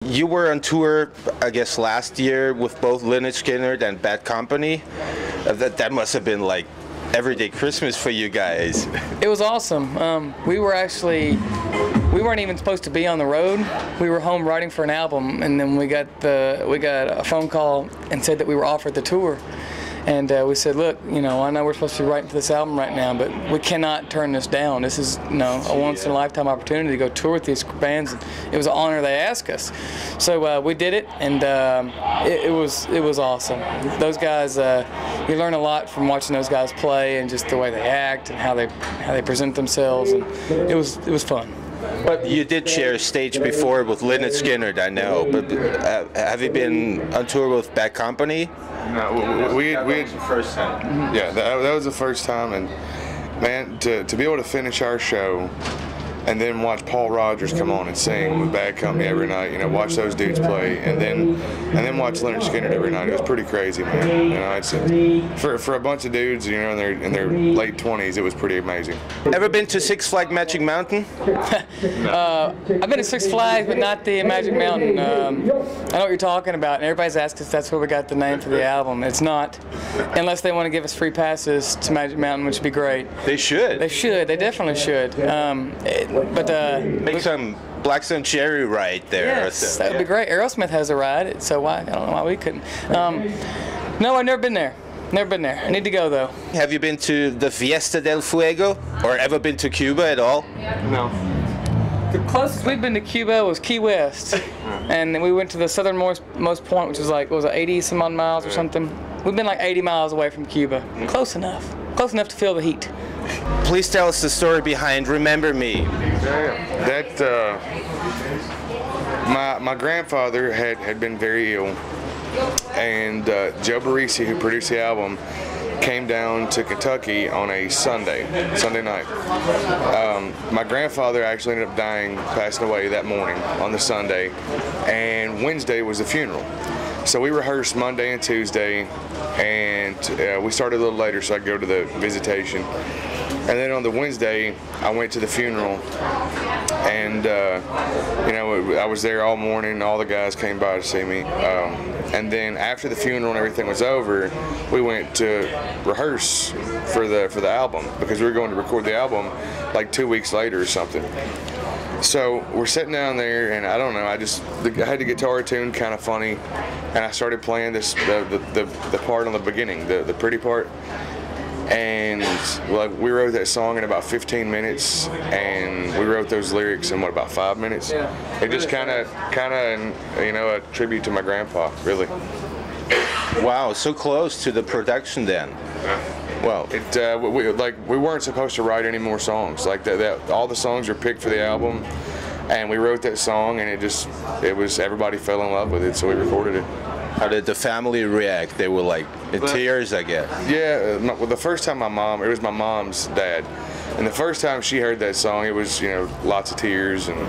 you were on tour, I guess, last year with both Lynyrd Skynyrd and Bad Company. That must have been like everyday Christmas for you guys. It was awesome. We weren't even supposed to be on the road. We were home writing for an album, and then we got a phone call and said that we were offered the tour. And we said, look, you know, I know we're supposed to be writing for this album right now, but we cannot turn this down. This is, you know, a once-in-a-lifetime opportunity to go tour with these bands. And it was an honor they asked us. So we did it, and it was awesome. Those guys, you learn a lot from watching those guys play and just the way they act and how they present themselves. And it was fun. But you did share a stage before with Lynyrd Skynyrd, I know. But have you been on tour with Bad Company? No, we that was the first time. Yeah, that was the first time, and man, to be able to finish our show and then watch Paul Rodgers come on and sing with Bad Company every night, you know, watch those dudes play, and then watch Lynyrd Skynyrd every night. It was pretty crazy, man. You know, it's for a bunch of dudes, you know, in their late 20s, it was pretty amazing. Ever been to Six Flags Magic Mountain? I've been to Six Flags, but not the Magic Mountain. I know what you're talking about, and everybody's asked us that's where we got the name for the album. It's not, unless they want to give us free passes to Magic Mountain, which would be great. They should. They should. They definitely should. Make some Blackstone Cherry ride there. Yes, that would be great. Aerosmith has a ride, so I don't know why we couldn't. No, I've never been there. Never been there. I need to go though. Have you been to the Fiesta del Fuego, or ever been to Cuba at all? No. The closest we've been to Cuba was Key West, and then we went to the southernmost point, which was like, what was it, 80 some odd miles or something. We've been like 80 miles away from Cuba. Close enough. Close enough to feel the heat. Please tell us the story behind Remember Me. That my grandfather had been very ill, and Joe Barresi, who produced the album, came down to Kentucky on a Sunday night. My grandfather actually ended up passing away that morning on the Sunday, and Wednesday was the funeral. So we rehearsed Monday and Tuesday, and we started a little later so I could go to the visitation. And then on the Wednesday, I went to the funeral, and you know, I was there all morning. All the guys came by to see me, and then after the funeral and everything was over, we went to rehearse for the album, because we were going to record the album like 2 weeks later or something. So we're sitting down there, and I don't know, I had the guitar tuned kind of funny, and I started playing the part on the beginning, the pretty part. And like, we wrote that song in about 15 minutes, and we wrote those lyrics in what, about 5 minutes? Yeah. It just kind of, you know, a tribute to my grandpa, really. Wow, so close to the production then. Well, we weren't supposed to write any more songs. Like all the songs were picked for the album, and we wrote that song, and everybody fell in love with it, so we recorded it. How did the family react? They were like in tears, I guess. Yeah, well, the first time it was my mom's dad, and the first time she heard that song, it was, you know, lots of tears and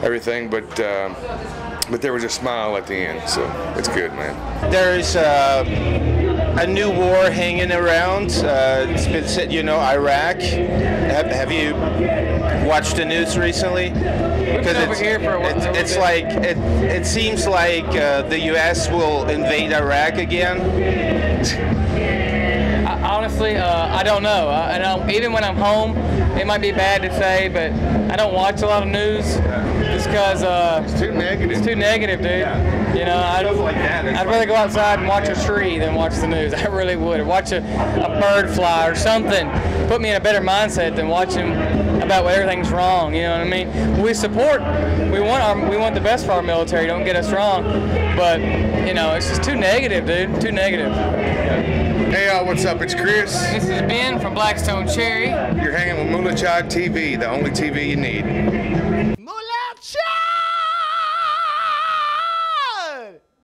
everything, but there was a smile at the end, so it's good, man. There's a new war hanging around. It's been said, you know, Iraq. Have you watched the news recently? Because it's like it seems like the U.S. will invade Iraq again. Honestly, I don't know. Even when I'm home, it might be bad to say, but I don't watch a lot of news just because it's too negative. It's too negative, dude. Yeah. You know, I'd rather go outside and watch a tree than watch the news. I really would. Or watch a bird fly or something. Put me in a better mindset than watching about what everything's wrong. You know what I mean? We want the best for our military. Don't get us wrong, but you know, it's just too negative, dude. Too negative. Hey y'all, what's up? It's Chris. This is Ben from Blackstone Cherry. You're hanging with MULATSCHAG TV, the only TV you need.